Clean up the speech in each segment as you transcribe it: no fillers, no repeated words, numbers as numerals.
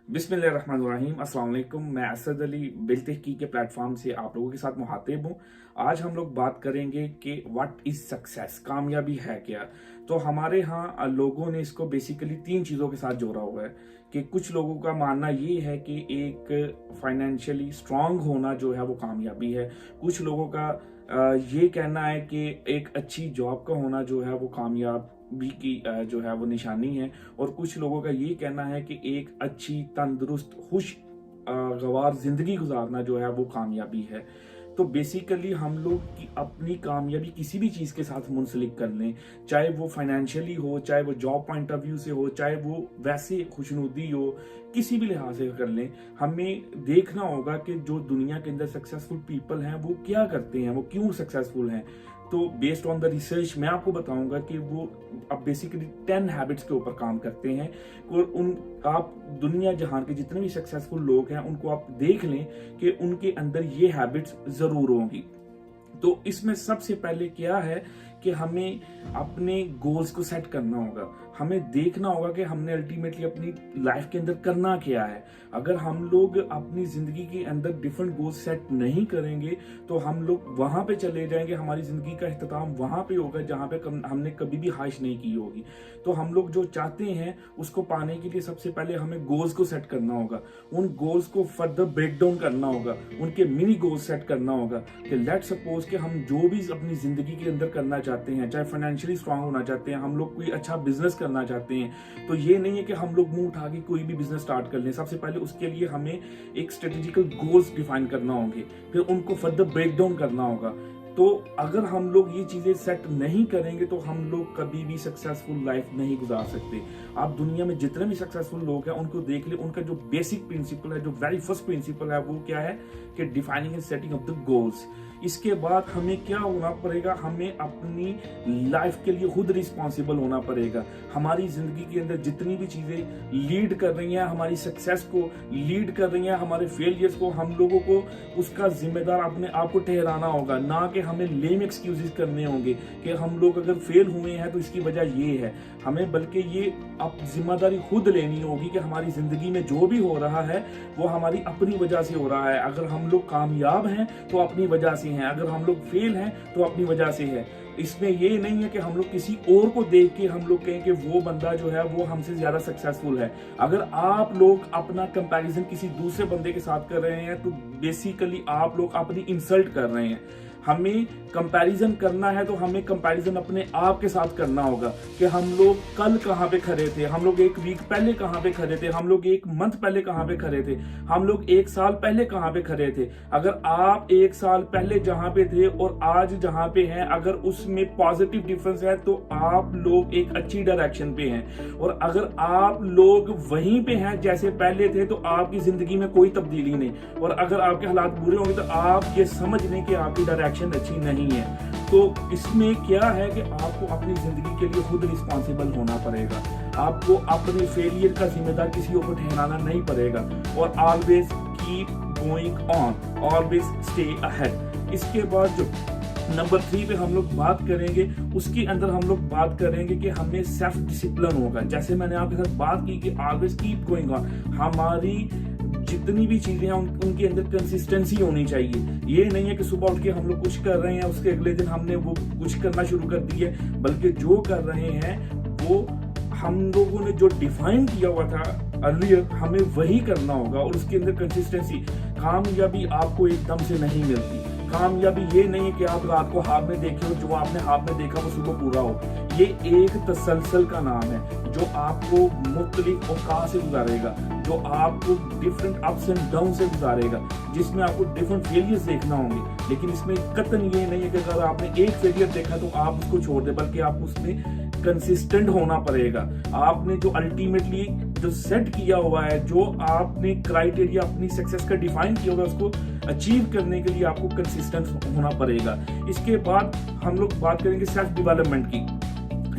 बिस्मिल्लाहिर्रहमानिर्रहीम। अस्सलाम वालेकुम। मैं असद अली बिलतहकी के प्लेटफॉर्म से आप लोगों के साथ मुखातिब हूँ। आज हम लोग बात करेंगे कि व्हाट इज सक्सेस, कामयाबी है क्या। तो हमारे यहाँ लोगों ने इसको बेसिकली तीन चीज़ों के साथ जोड़ा हुआ है कि कुछ लोगों का मानना ये है कि एक फाइनेंशियली स्ट्रांग होना जो है वो कामयाबी है। कुछ लोगों का ये कहना है कि एक अच्छी जॉब का होना जो है वो कामयाबी की जो है वो निशानी है। और कुछ लोगों का ये कहना है कि एक अच्छी तंदुरुस्त खुश गवार जिंदगी गुजारना जो है वो कामयाबी है। तो बेसिकली हम लोग की अपनी कामयाबी किसी भी चीज़ के साथ मुंसलिक कर लें, चाहे वो फाइनेंशियली हो, चाहे वो जॉब पॉइंट ऑफ व्यू से हो, चाहे वो वैसे खुशनुदी हो, किसी भी लिहाज से कर लें। हमें देखना होगा कि जो दुनिया के अंदर सक्सेसफुल पीपल हैं वो क्या करते हैं, वो क्यों सक्सेसफुल हैं। तो बेस्ड ऑन द रिसर्च मैं आपको बताऊंगा कि वो अब बेसिकली 10 हैबिट्स के ऊपर काम करते हैं। और उन आप दुनिया जहान के जितने भी सक्सेसफुल लोग हैं उनको आप देख लें कि उनके अंदर ये हैबिट्स जरूर होंगी। तो इसमें सबसे पहले क्या है कि हमें अपने गोल्स को सेट करना होगा। हमें देखना होगा कि हमने अल्टीमेटली अपनी लाइफ के अंदर करना क्या है। अगर हम लोग अपनी जिंदगी के अंदर डिफरेंट गोल्स सेट नहीं करेंगे तो हम लोग वहां पे चले जाएंगे, हमारी जिंदगी का इख्तिताम वहां पे होगा जहां पे हमने कभी भी ख्वाहिश नहीं की होगी। तो हम लोग जो चाहते हैं उसको पाने के लिए सबसे पहले हमें गोल्स को सेट करना होगा। उन गोल्स को फर्दर ब्रेक डाउन करना होगा, उनके मिनी गोल्स सेट करना होगा कि लेट सपोज कि हम जो भी अपनी जिंदगी के अंदर करना चाहते हैं, चाहे फाइनेंशियली स्ट्रांग होना चाहते हैं, हम लोग कोई अच्छा बिजनेस करना चाहते हैं, तो ये नहीं है कि हम लोग मुंह उठा के कोई भी बिजनेस स्टार्ट कर लें। सबसे पहले उसके लिए हमें एक स्ट्रेटेजिकल गोल्स डिफाइन करना होंगे, फिर उनको फर्दर ब्रेक डाउन करना होगा। तो अगर हम लोग ये चीजें सेट नहीं करेंगे तो हम लोग कभी भी सक्सेसफुल लाइफ नहीं गुजार सकते। आप दुनिया में जितने भी सक्सेसफुल लोग हैं उनको देख ले, उनका जो बेसिक प्रिंसिपल है, जो वेरी फर्स्ट प्रिंसिपल है वो क्या है कि defining and setting of the goals. इसके बाद हमें क्या होना पड़ेगा, हमें अपनी लाइफ के लिए खुद रिस्पॉन्सिबल होना पड़ेगा। हमारी जिंदगी के अंदर जितनी भी चीजें लीड कर रही हैं, हमारी सक्सेस को लीड कर रही हैं, हमारे फेलियर्स को, हम लोगों को उसका जिम्मेदार अपने आप को ठहराना होगा। ना कि हमें लेम एक्सक्यूजेस करने होंगे कि हम लोग अगर फेल हुए हैं तो इसकी वजह ये है। हमें बल्कि ये अब जिम्मेदारी खुद लेनी होगी कि हमारी जिंदगी में जो भी हो रहा है वो हमारी अपनी वजह से हो रहा है। अगर हम लोग कामयाब हैं तो अपनी वजह से हैं, अगर हम लोग फेल हैं तो अपनी वजह से है। इसमें ये नहीं है कि हम लोग किसी और को देख के हम लोग कहें कि वो बंदा जो है वो हमसे ज्यादा सक्सेसफुल है। अगर आप लोग अपना कंपैरिजन किसी दूसरे बंदे के साथ कर रहे हैं तो बेसिकली आप लोग अपनी इंसल्ट कर रहे हैं। हमें कंपैरिजन करना है तो हमें कंपैरिजन अपने आप के साथ करना होगा कि हम लोग कल कहाँ पे खड़े थे, हम लोग एक वीक पहले कहाँ पे खड़े थे, हम लोग एक मंथ पहले कहाँ पे खड़े थे, हम लोग एक साल पहले कहाँ पे खड़े थे। अगर आप एक साल पहले जहां पे थे और आज जहां पे हैं, अगर उसमें पॉजिटिव डिफरेंस है तो आप लोग एक अच्छी डायरेक्शन पे हैं। और अगर आप लोग वहीं पे हैं जैसे पहले थे तो आपकी जिंदगी में कोई तब्दीली नहीं। और अगर आपके हालात बुरे होंगे तो आप ये समझ लें कि आपकी डायरेक्शन अच्छी नहीं है। तो इसमें क्या है कि आपको अपनी जिंदगी के लिए खुद रिस्पॉन्सिबल होना पड़ेगा। आपको अपने फेलियर का जिम्मेदार किसी और को ठहराना नहीं पड़ेगा। और always keep going on, always stay ahead. इसके बाद जो नंबर 3 पे हम लोग बात करेंगे, उसके अंदर हम लोग बात करेंगे कि हमें सेल्फ डिसिप्लिन होगा। जैसे मैंने आपके साथ बात की कि ऑलवेज कीप गोइंग ऑन, हमारी जितनी भी चीजें हैं उनके अंदर कंसिस्टेंसी होनी चाहिए। ये नहीं है कि सुबह उठ के हम लोग कुछ कर रहे हैं उसके अगले दिन हमने वो कुछ करना शुरू कर दी है, बल्कि जो कर रहे हैं वो हम लोगों ने जो डिफाइन किया हुआ था अर्लियर हमें वही करना होगा। और उसके अंदर कंसिस्टेंसी। कामयाबी आपको एकदम से नहीं मिलती। कामयाबी ये नहीं है कि आप रात को ख्वाब में देखे हो, जो आपने ख्वाब में देखा वो सुबह पूरा हो। ये एक तसलसल का नाम है जो आपको मुख्तलिफ औकात से गुजारेगा, जो आपको डिफरेंट अप्स एंड डाउन से गुजारेगा, जिसमें आपको डिफरेंट फेलियर्स देखना होंगे। लेकिन इसमें कतई ये नहीं है कि अगर आपने एक फेलियर देखा तो आप उसको छोड़ दे, बल्कि आपको उसमें कंसिस्टेंट होना पड़ेगा। आपने जो अल्टीमेटली जो सेट किया हुआ है, जो आपने क्राइटेरिया अपनी सक्सेस का डिफाइन किया हुआ है, उसको अचीव करने के लिए आपको कंसिस्टेंट होना पड़ेगा। इसके बाद हम लोग बात करेंगे सेल्फ डेवलपमेंट की।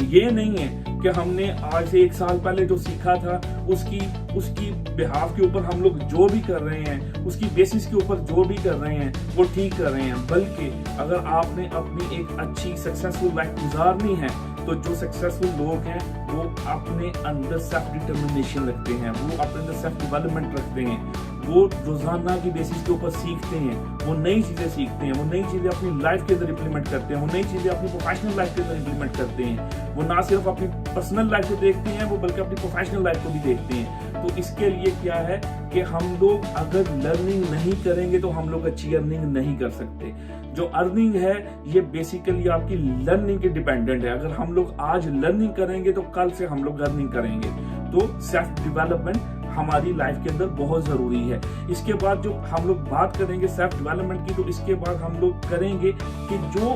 ये नहीं है कि हमने आज से एक साल पहले जो सीखा था उसकी बिहाफ के ऊपर हम लोग जो भी कर रहे हैं, उसकी बेसिस के ऊपर जो भी कर रहे हैं वो ठीक कर रहे हैं। बल्कि अगर आपने अपनी एक अच्छी सक्सेसफुल लाइफ गुजारनी है तो जो सक्सेसफुल लोग हैं वो अपने अंदर सेल्फ डिटर्मिनेशन रखते हैं, वो अपने अंदर सेल्फ डेवलपमेंट रखते हैं, वो रोजाना की बेसिस के ऊपर सीखते हैं, वो नई चीजें सीखते हैं, वो नई चीजें अपनी लाइफ के अंदर इंप्लीमेंट करते हैं, वो नई चीजें अपनी प्रोफेशनल लाइफ के अंदर इंप्लीमेंट करते हैं। वो ना सिर्फ अपनी पर्सनल लाइफ को देखते हैं, वो बल्कि अपनी प्रोफेशनल लाइफ को भी देखते हैं। तो इसके लिए क्या है कि हम लोग अगर लर्निंग नहीं करेंगे तो हम लोग अच्छी अर्निंग नहीं कर सकते। जो अर्निंग है ये बेसिकली आपकी लर्निंग के डिपेंडेंट है। अगर हम लोग आज लर्निंग करेंगे तो कल से हम लोग अर्निंग करेंगे। तो सेल्फ डेवलपमेंट हमारी लाइफ के अंदर बहुत जरूरी है। इसके बाद जो हम लोग बात करेंगे सेल्फ डेवलपमेंट की, तो इसके बाद हम लोग करेंगे कि जो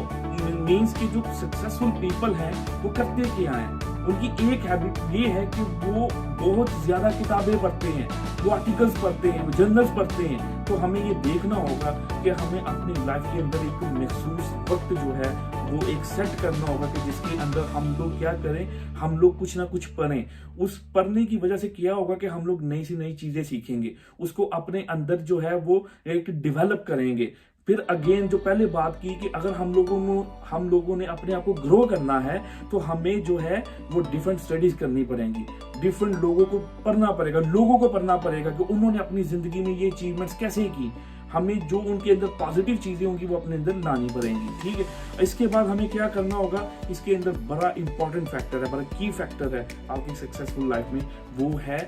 मीन्स की जो सक्सेसफुल पीपल हैं वो करते क्या हैं। उनकी एक हैबिट ये है कि वो बहुत ज्यादा किताबें पढ़ते हैं, वो आर्टिकल्स पढ़ते हैं, वो जर्नल्स पढ़ते हैं। तो हमें ये देखना होगा कि हमें अपनी लाइफ के अंदर एक महसूस वक्त जो है वो एक सेट करना होगा कि जिसके अंदर हम लोग क्या करें, हम लोग कुछ ना कुछ पढ़ें। उस पढ़ने की वजह से क्या होगा कि हम लोग नई से नई चीजें सीखेंगे, उसको अपने अंदर जो है वो एक डेवलप करेंगे। फिर अगेन जो पहले बात की कि अगर हम लोगों ने अपने आप को ग्रो करना है तो हमें जो है वो डिफरेंट स्टडीज करनी पड़ेंगी, डिफरेंट लोगों को पढ़ना पड़ेगा कि उन्होंने अपनी जिंदगी में ये अचीवमेंट्स कैसे की। हमें जो उनके अंदर पॉजिटिव चीजें होंगी वो अपने अंदर लानी पड़ेंगी, ठीक है। इसके बाद हमें क्या करना होगा, इसके अंदर बड़ा इंपॉर्टेंट फैक्टर है, बड़ा की फैक्टर है आपकी सक्सेसफुल लाइफ में, वो है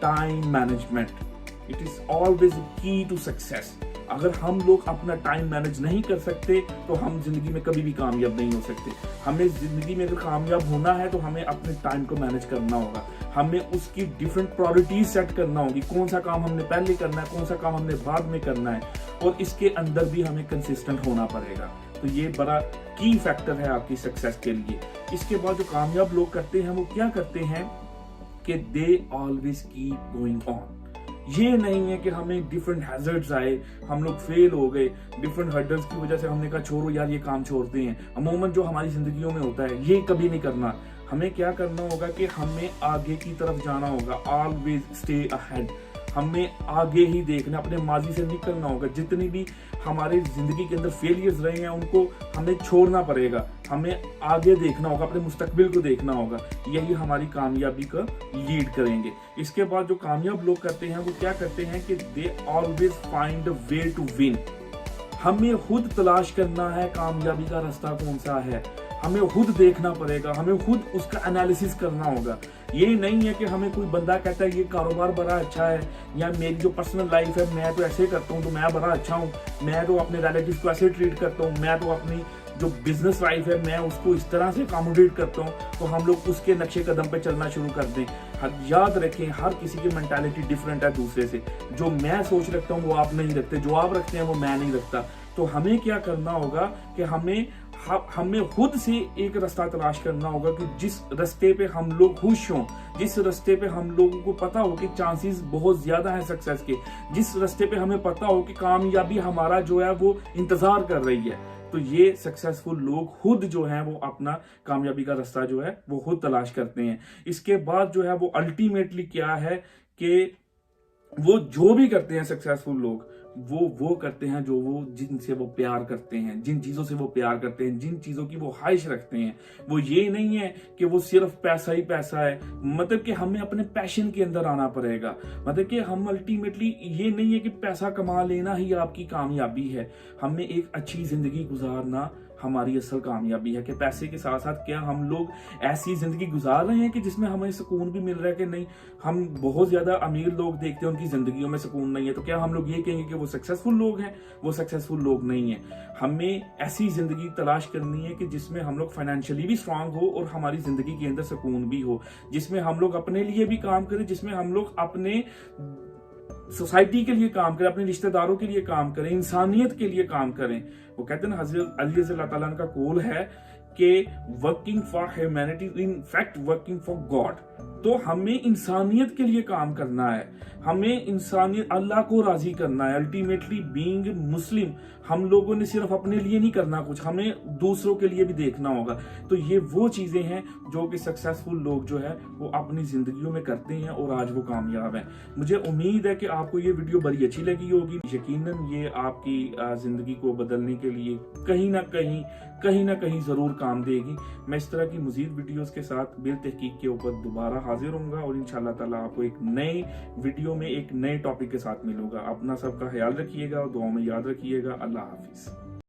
time management. It is always की टू सक्सेस। अगर हम लोग अपना टाइम मैनेज नहीं कर सकते तो हम जिंदगी में कभी भी कामयाब नहीं हो सकते। हमें जिंदगी में अगर कामयाब होना है तो हमें अपने टाइम को मैनेज करना होगा, हमें उसकी डिफरेंट प्रायोरिटीज सेट करना होगी, कौन सा काम हमने पहले करना है, कौन सा काम हमने बाद में करना है, और इसके अंदर भी हमें कंसिस्टेंट होना पड़ेगा। तो ये बड़ा की फैक्टर है आपकी सक्सेस के लिए। इसके बाद जो कामयाब लोग करते हैं वो क्या करते हैं कि they always keep going on. ये नहीं है कि हमें डिफरेंट हैजर्ड्स आए, हम लोग फेल हो गए, डिफरेंट हर्डल्स की वजह से हमने कहा छोड़ो यार ये काम छोड़ते हैं। अमूमन जो हमारी जिंदगियों में होता है ये कभी नहीं करना। हमें क्या करना होगा कि हमें आगे की तरफ जाना होगा, ऑलवेज स्टे अहेड। हमें आगे ही देखना, अपने माजी से निकलना होगा। जितनी भी हमारे जिंदगी के अंदर फेलियर्स रहे हैं उनको हमें छोड़ना पड़ेगा, हमें आगे देखना होगा, अपने मुस्तकबिल को देखना होगा। यही हमारी कामयाबी का लीड करेंगे। इसके बाद जो कामयाब लोग करते हैं वो क्या करते हैं कि they always find a way to win. हमें खुद तलाश करना है कामयाबी का रास्ता कौन सा है, हमें खुद देखना पड़ेगा, हमें खुद उसका एनालिसिस करना होगा। ये नहीं है कि हमें कोई बंदा कहता है ये कारोबार बड़ा अच्छा है या मेरी जो पर्सनल लाइफ है मैं तो ऐसे करता हूँ तो मैं बड़ा अच्छा हूँ, मैं तो अपने रिलेटिव्स को ऐसे ट्रीट करता हूँ, मैं तो अपनी जो बिजनेस लाइफ है मैं उसको इस तरह से अकोमोडेट करता हूँ, तो हम लोग उसके नक्शे कदम पे चलना शुरू कर दें। याद रखें हर किसी की मेंटालिटी डिफरेंट है दूसरे से। जो मैं सोच रखता हूँ वो आप नहीं रखते, जो आप रखते हैं वो मैं नहीं रखता। तो हमें क्या करना होगा कि हमें खुद से एक रास्ता तलाश करना होगा कि जिस रास्ते पे हम लोग खुश हों, जिस रास्ते पे हम लोगों को पता हो कि चांसेस बहुत ज्यादा है सक्सेस के, जिस रास्ते पे हमें पता हो कि कामयाबी हमारा जो है वो इंतजार कर रही है। तो ये सक्सेसफुल लोग खुद जो है वो अपना कामयाबी का रास्ता जो है वो खुद तलाश करते हैं। इसके बाद जो है वो अल्टीमेटली क्या है कि वो जो भी करते हैं सक्सेसफुल लोग वो करते हैं जो वो जिनसे वो प्यार करते हैं, जिन चीजों से वो प्यार करते हैं, जिन चीजों की वो ख्वाहिश रखते हैं। वो ये नहीं है कि वो सिर्फ पैसा ही पैसा है, मतलब कि हमें अपने पैशन के अंदर आना पड़ेगा। मतलब कि हम अल्टीमेटली ये नहीं है कि पैसा कमा लेना ही आपकी कामयाबी है, हमें एक अच्छी जिंदगी गुजारना हमारी असल कामयाबी है। कि पैसे के साथ साथ क्या हम लोग ऐसी जिंदगी गुजार रहे हैं कि जिसमें हमें सुकून भी मिल रहा है कि नहीं। हम बहुत ज्यादा अमीर लोग देखते हैं उनकी जिंदगियों में सुकून नहीं है, तो क्या हम लोग ये कहेंगे कि वो सक्सेसफुल लोग हैं? वो सक्सेसफुल लोग नहीं है। हमें ऐसी जिंदगी तलाश करनी है कि जिसमें हम लोग फाइनेंशियली भी स्ट्रांग हो और हमारी जिंदगी के अंदर सुकून भी हो, जिसमें हम लोग अपने लिए भी काम करें, जिसमें हम लोग अपने सोसाइटी के लिए काम करें, अपने रिश्तेदारों के लिए काम करें, इंसानियत के लिए काम करें। वो कहते हैं हजरत अली रज़ी अल्लाह तआला का कौल है कि working for humanity in fact working for God. तो हमें इंसानियत के लिए काम करना है, हमें इंसानियत, अल्लाह को राजी करना है। अल्टीमेटली बीइंग मुस्लिम हम लोगों ने सिर्फ अपने लिए नहीं करना कुछ, हमें दूसरों के लिए भी देखना होगा। तो ये वो चीजें हैं जो कि सक्सेसफुल लोग जो है वो अपनी जिंदगियों में करते हैं और आज वो कामयाब हैं। मुझे उम्मीद है कि आपको ये वीडियो बड़ी अच्छी लगी होगी। यकीनन ये आपकी जिंदगी को बदलने के लिए कहीं ना कहीं जरूर काम देगी। मैं इस तरह की मजीद वीडियोस के साथ बिल तहकीक के ऊपर दोबारा हाजिर होऊंगा और इंशाल्लाह ताला आपको एक नए वीडियो में एक नए टॉपिक के साथ मिलूंगा। अपना सबका ख्याल रखिएगा और दुआ में याद रखिएगा। अल्लाह हाफिज।